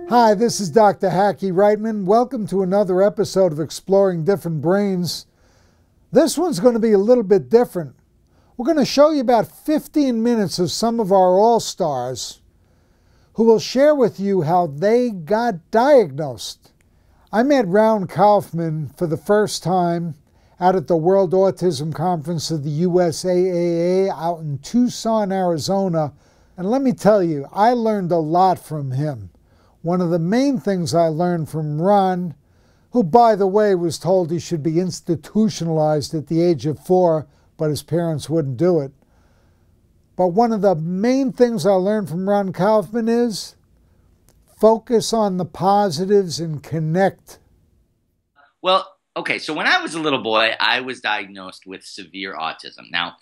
Hi, this is Dr. Hackie Reitman. Welcome to another episode of Exploring Different Brains. This one's going to be a little bit different. We're going to show you about 15 minutes of some of our all-stars who will share with you how they got diagnosed. I met Raun Kaufman for the first time out at the World Autism Conference of the USAAA out in Tucson, Arizona. And let me tell you, I learned a lot from him. One of the main things I learned from Raun, who, by the way, was told he should be institutionalized at the age of 4, but his parents wouldn't do it. But one of the main things I learned from Raun Kaufman is focus on the positives and connect. Well, okay, so when I was a little boy, I was diagnosed with severe autism. Now,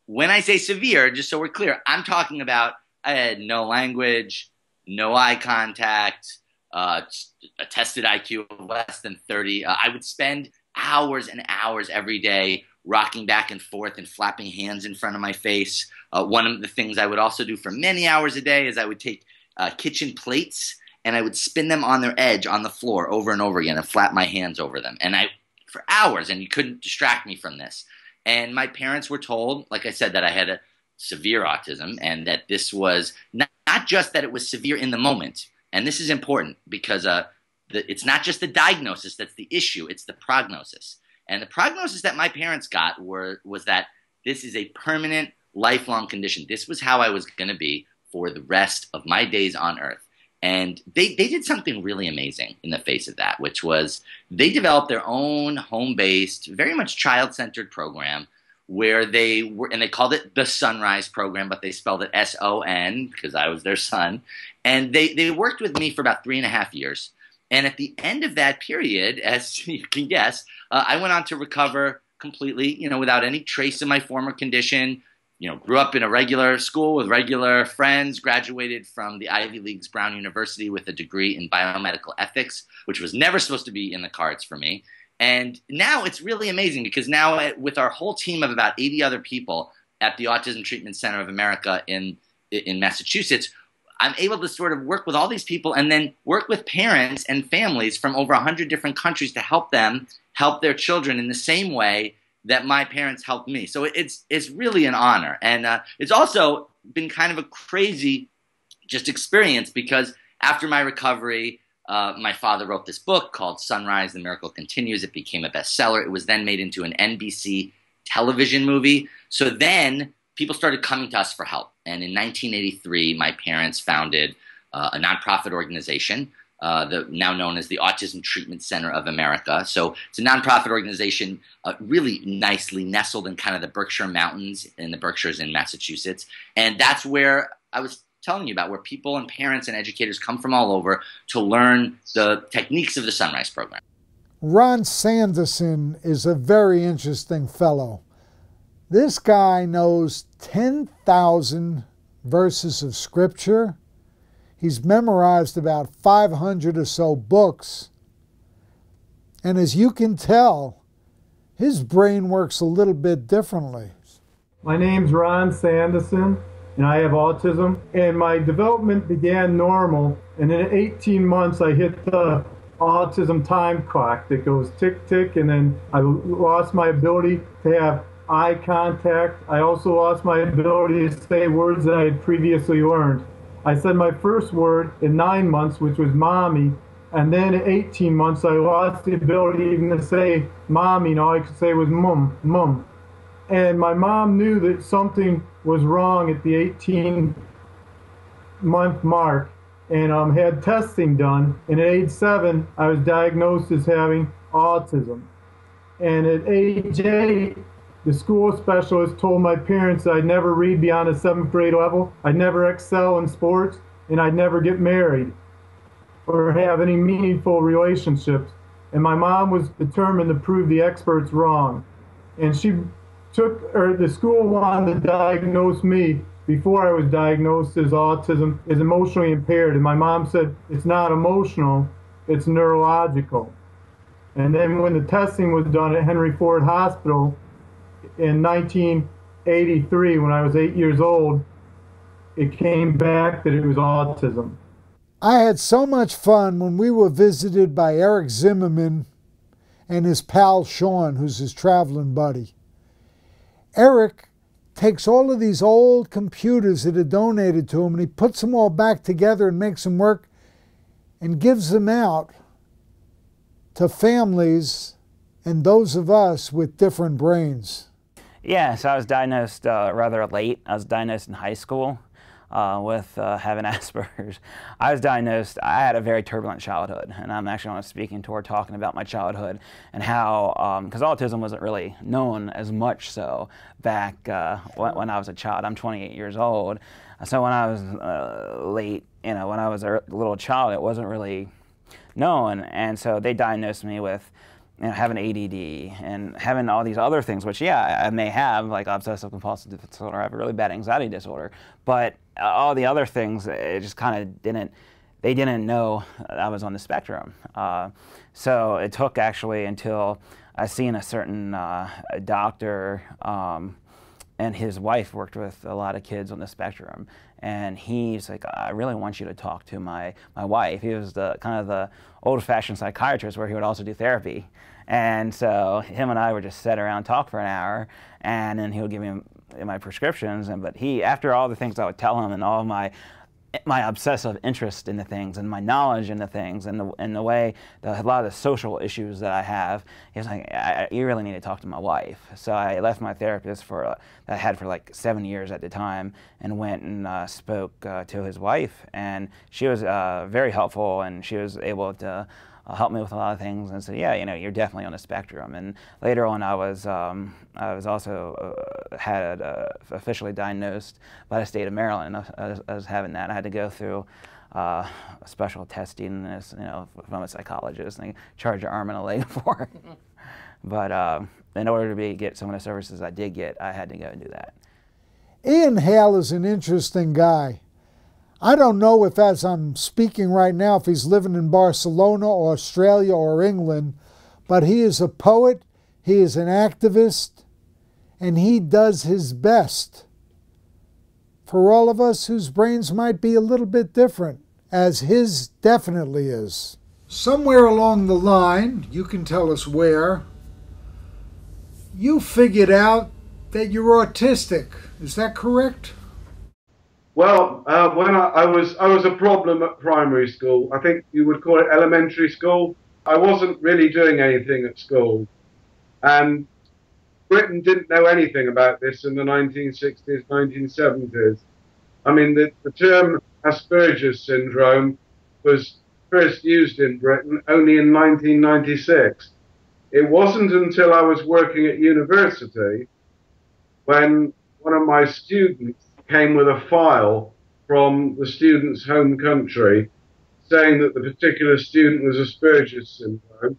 when I say severe, just so we're clear, I'm talking about I had no language, no eye contact, a tested IQ of less than 30. I would spend hours and hours every day rocking back and forth and flapping hands in front of my face. One of the things I would also do for many hours a day is I would take kitchen plates and I would spin them on their edge on the floor over and over again and flap my hands over them. And for hours, and you couldn't distract me from this. And my parents were told, like I said, that I had a severe autism and that this was not just that it was severe in the moment. And this is important because it's not just the diagnosis that's the issue, it's the prognosis. And the prognosis that my parents got was that this is a permanent, lifelong condition. This was how I was going to be for the rest of my days on Earth. And they did something really amazing in the face of that, which was they developed their own home-based, very much child-centered program where they were, and they called it the Sunrise Program, but they spelled it S-O-N because I was their son. And they worked with me for about 3.5 years. And at the end of that period, as you can guess, I went on to recover completely, without any trace of my former condition. Grew up in a regular school with regular friends, graduated from the Ivy League's Brown University with a degree in biomedical ethics, which was never supposed to be in the cards for me. And now it's really amazing because now with our whole team of about 80 other people at the Autism Treatment Center of America in Massachusetts, I'm able to sort of work with all these people and then work with parents and families from over 100 different countries to help them help their children in the same way that my parents helped me. So it's really an honor. And it's also been kind of a crazy just experience because after my recovery, my father wrote this book called Sunrise, The Miracle Continues. It became a bestseller. It was then made into an NBC television movie. So then people started coming to us for help. And in 1983, my parents founded a nonprofit organization, now known as the Autism Treatment Center of America. So it's a nonprofit organization really nicely nestled in kind of the Berkshire Mountains in the Berkshires in Massachusetts. And that's where I was telling you about, where people and parents and educators come from all over to learn the techniques of the Sunrise Program. Ron Sanderson is a very interesting fellow. This guy knows 10,000 verses of scripture. He's memorized about 500 or so books. And as you can tell, his brain works a little bit differently. My name's Raun Sanderson, and I have autism. And my development began normal, and in 18 months I hit the autism time clock that goes tick, tick, and then I lost my ability to have eye contact. I also lost my ability to say words that I had previously learned. I said my first word in 9 months, which was mommy, and then at 18 months I lost the ability even to say mommy, and all I could say was mum, mum. And my mom knew that something was wrong at the 18-month mark and had testing done. And at age 7, I was diagnosed as having autism. And at age 8, the school specialist told my parents that I'd never read beyond a 7th grade level, I'd never excel in sports, and I'd never get married or have any meaningful relationships. And my mom was determined to prove the experts wrong. And the school wanted to diagnose me before I was diagnosed as autism, as emotionally impaired. And my mom said, it's not emotional, it's neurological. And then when the testing was done at Henry Ford Hospital, in 1983, when I was 8 years old, it came back that it was autism. I had so much fun when we were visited by Eric Zimmerman and his pal Sean, who's his traveling buddy. Eric takes all of these old computers that are donated to him and he puts them all back together and makes them work and gives them out to families and those of us with different brains. Yeah, so I was diagnosed rather late. I was diagnosed in high school with having Asperger's. I was diagnosed, I had a very turbulent childhood, and I'm actually on a speaking tour talking about my childhood and how, because autism wasn't really known as much so back when I was a child. I'm 28 years old. So when I was late, when I was a little child, it wasn't really known, and so they diagnosed me with having ADD and having all these other things, which, yeah, I may have, like obsessive compulsive disorder. I have a really bad anxiety disorder, but all the other things, it just kind of they didn't know I was on the spectrum. So it took actually until I seen a certain doctor, and his wife worked with a lot of kids on the spectrum, and he's like, I really want you to talk to my wife. He was the kind of the old-fashioned psychiatrist where he would also do therapy. And so him and I would just sit around, talk for an hour, and then he would give me my prescriptions. But he, after all the things I would tell him and all of my obsessive interest in the things and my knowledge in the things and the way, a lot of the social issues that I have, he was like, you really need to talk to my wife. So I left my therapist that I had for like 7 years at the time and went and spoke to his wife, and she was very helpful, and she was able to help me with a lot of things and said, yeah, you're definitely on the spectrum. And later on, I was also officially diagnosed by the state of Maryland as having that. I had to go through special testing, from a psychologist, and they charge an arm and a leg for it. But in order to get some of the services I did get, I had to go and do that. Ian Hale is an interesting guy. I don't know if, as I'm speaking right now, if he's living in Barcelona or Australia or England, but he is a poet, he is an activist, and he does his best for all of us whose brains might be a little bit different, as his definitely is. Somewhere along the line, you can tell us where, you figured out that you're autistic. Is that correct? Well, when I was a problem at primary school. I think you would call it elementary school. I wasn't really doing anything at school, and Britain didn't know anything about this in the 1960s, 1970s. I mean, the term Asperger's syndrome was first used in Britain only in 1996. It wasn't until I was working at university when one of my students came with a file from the student's home country saying that the particular student was Asperger's syndrome,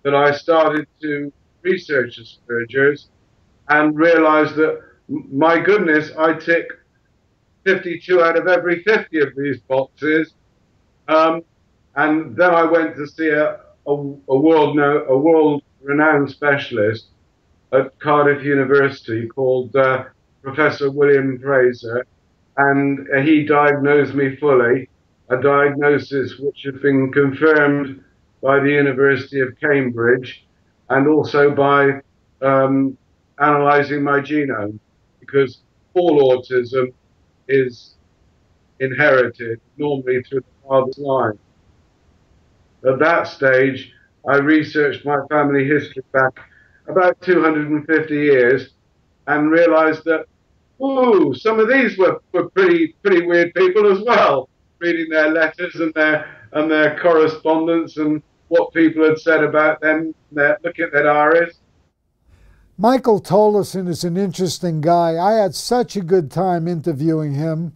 that I started to research Asperger's and realized that, my goodness, I tick 52 out of every 50 of these boxes. And then I went to see a world-renowned specialist at Cardiff University called Professor William Fraser, and he diagnosed me fully, a diagnosis which had been confirmed by the University of Cambridge and also by analysing my genome, because all autism is inherited, normally through the father's line. At that stage, I researched my family history back about 250 years and realized that, ooh, some of these were pretty weird people as well, reading their letters and their correspondence and what people had said about them, look at their diaries. Michael Tolleson is an interesting guy. I had such a good time interviewing him.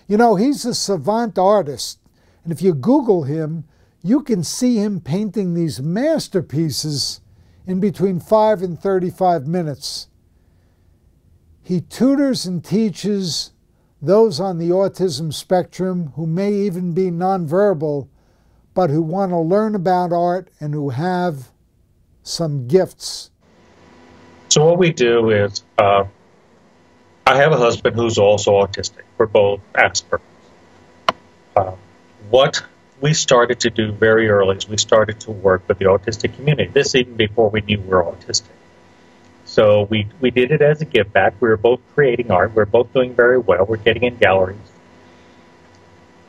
He's a savant artist, and if you Google him, you can see him painting these masterpieces in between 5 and 35 minutes. He tutors and teaches those on the autism spectrum who may even be nonverbal, but who want to learn about art and who have some gifts. So what we do is, I have a husband who's also autistic. We're both Asperger's. What we started to do very early is we started to work with the autistic community. This even before we knew we were autistic. So we did it as a give back. We were both creating art. We were both doing very well. We're getting in galleries.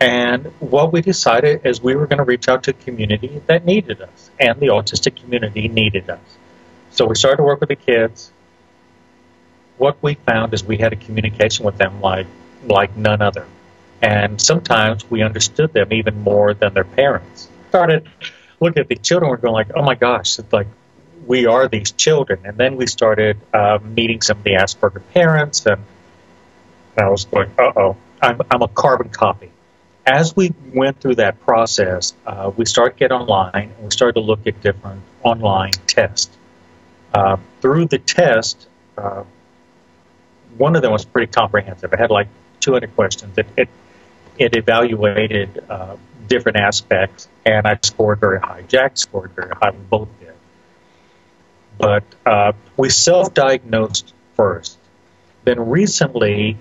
And what we decided is we were going to reach out to a community that needed us, and the autistic community needed us. So we started to work with the kids. What we found is we had a communication with them like none other. And sometimes we understood them even more than their parents. Started looking at the children, we're going like, oh my gosh, it's like we are these children. And then we started meeting some of the Asperger parents, and I was going, uh-oh, I'm a carbon copy. As we went through that process, we started to get online, and we started to look at different online tests. Through the test, one of them was pretty comprehensive. It had like 200 questions. It evaluated different aspects, and I scored very high. Jack scored very high. We both did. But we self-diagnosed first. Then recently,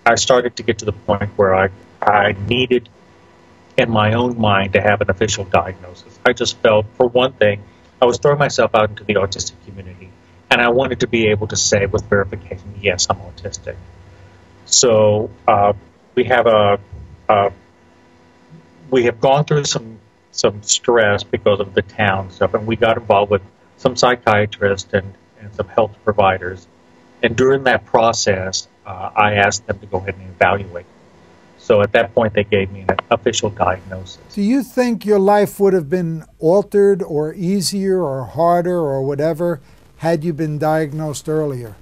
I started to get to the point where I needed, in my own mind, to have an official diagnosis. I just felt, for one thing, I was throwing myself out into the autistic community, and I wanted to be able to say with verification, yes, I'm autistic. So we have gone through some stress because of the town stuff, and we got involved with some psychiatrists and some health providers. And during that process, I asked them to go ahead and evaluate. So at that point, they gave me an official diagnosis. Do you think your life would have been altered or easier or harder or whatever had you been diagnosed earlier?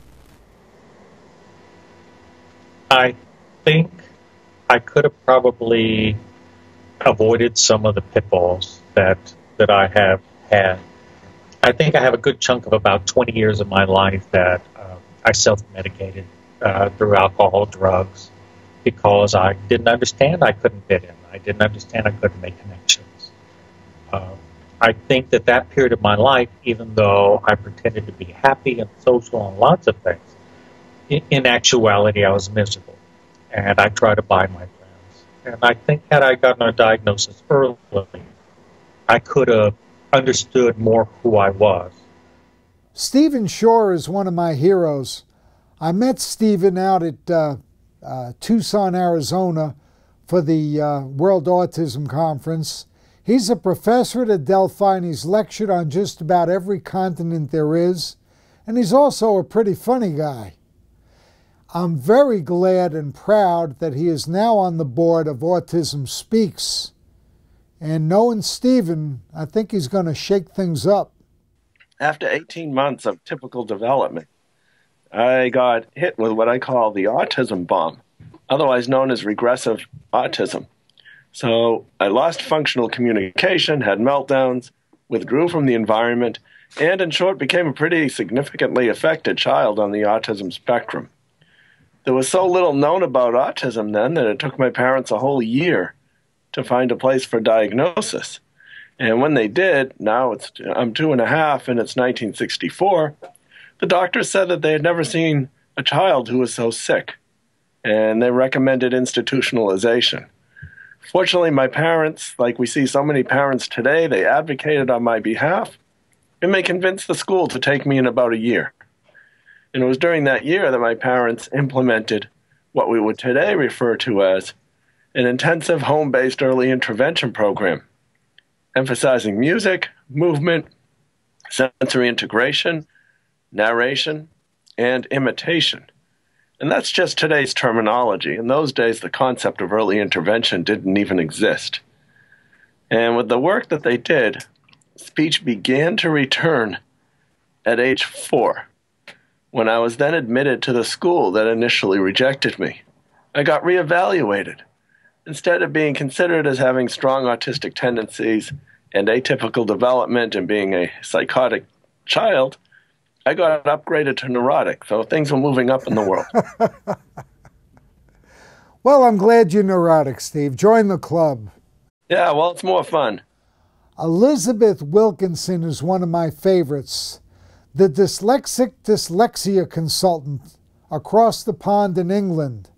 I think I could have probably avoided some of the pitfalls that I have had. I think I have a good chunk of about 20 years of my life that I self-medicated through alcohol, drugs, because I didn't understand I couldn't fit in. I didn't understand I couldn't make connections. I think that period of my life, even though I pretended to be happy and social and lots of things, in actuality I was miserable. And I tried to buy my friends. And I think had I gotten a diagnosis early, I could have understood more who I was. Stephen Shore is one of my heroes. I met Stephen out at Tucson, Arizona for the World Autism Conference. He's a professor at Adelphi, and he's lectured on just about every continent there is. And he's also a pretty funny guy. I'm very glad and proud that he is now on the board of Autism Speaks. And knowing Stephen, I think he's going to shake things up. After 18 months of typical development, I got hit with what I call the autism bomb, otherwise known as regressive autism. So I lost functional communication, had meltdowns, withdrew from the environment, and in short became a pretty significantly affected child on the autism spectrum. There was so little known about autism then that it took my parents a whole year to find a place for diagnosis. And when they did, now I'm 2.5 and it's 1964, the doctor said that they had never seen a child who was so sick, and they recommended institutionalization. Fortunately, my parents, like we see so many parents today, they advocated on my behalf, and they convinced the school to take me in about a year. And it was during that year that my parents implemented what we would today refer to as an intensive home-based early intervention program, emphasizing music, movement, sensory integration, narration, and imitation. And that's just today's terminology. In those days, the concept of early intervention didn't even exist. And with the work that they did, speech began to return at age 4, when I was then admitted to the school that initially rejected me. I got reevaluated. Instead of being considered as having strong autistic tendencies and atypical development and being a psychotic child, I got upgraded to neurotic, so things were moving up in the world. Well, I'm glad you're neurotic, Steve. Join the club. Yeah, well, it's more fun. Elizabeth Wilkinson is one of my favorites. The dyslexic dyslexia consultant across the pond in England,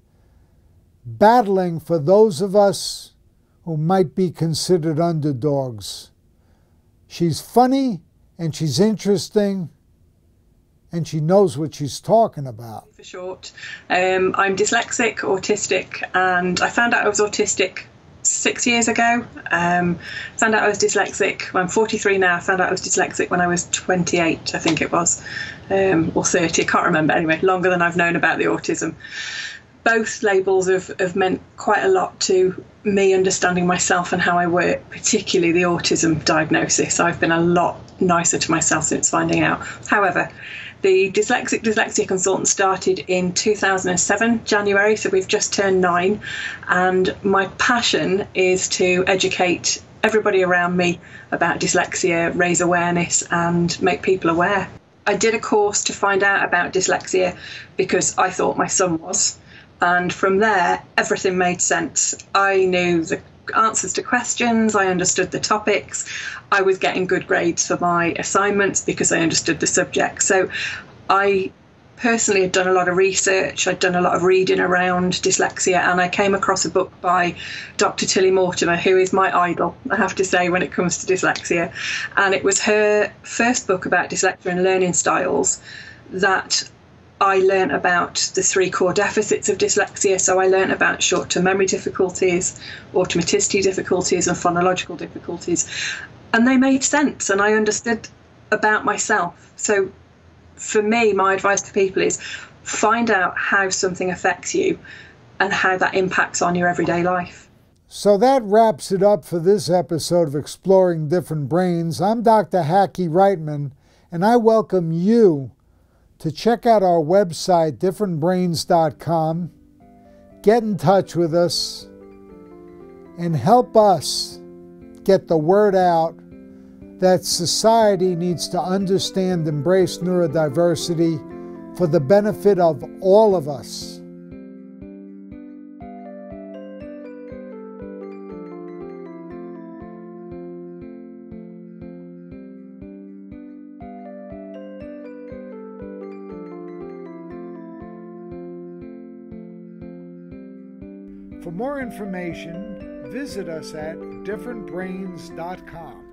battling for those of us who might be considered underdogs. She's funny and she's interesting and she knows what she's talking about. For short, I'm dyslexic, autistic, and I found out I was autistic 6 years ago. Found out I was dyslexic. I'm 43 now. I found out I was dyslexic when I was 28, I think it was, or 30, I can't remember. Anyway, longer than I've known about the autism. Both labels have meant quite a lot to me understanding myself and how I work, particularly the autism diagnosis. I've been a lot nicer to myself since finding out. However, the dyslexia consultant started in 2007, January, so we've just turned 9. And my passion is to educate everybody around me about dyslexia, raise awareness and make people aware. I did a course to find out about dyslexia because I thought my son was. And from there, everything made sense. I knew the answers to questions, I understood the topics, I was getting good grades for my assignments because I understood the subject. So I personally had done a lot of research, I'd done a lot of reading around dyslexia, and I came across a book by Dr. Tilly Mortimer, who is my idol, I have to say, when it comes to dyslexia. And it was her first book about dyslexia and learning styles that I learned about the 3 core deficits of dyslexia. So I learned about short-term memory difficulties, automaticity difficulties and phonological difficulties. And they made sense and I understood about myself. So for me, my advice to people is find out how something affects you and how that impacts on your everyday life. So that wraps it up for this episode of Exploring Different Brains. I'm Dr. Hackie Reitman, and I welcome you to check out our website, differentbrains.com, get in touch with us, and help us get the word out that society needs to understand, embrace neurodiversity for the benefit of all of us. For more information, visit us at differentbrains.com.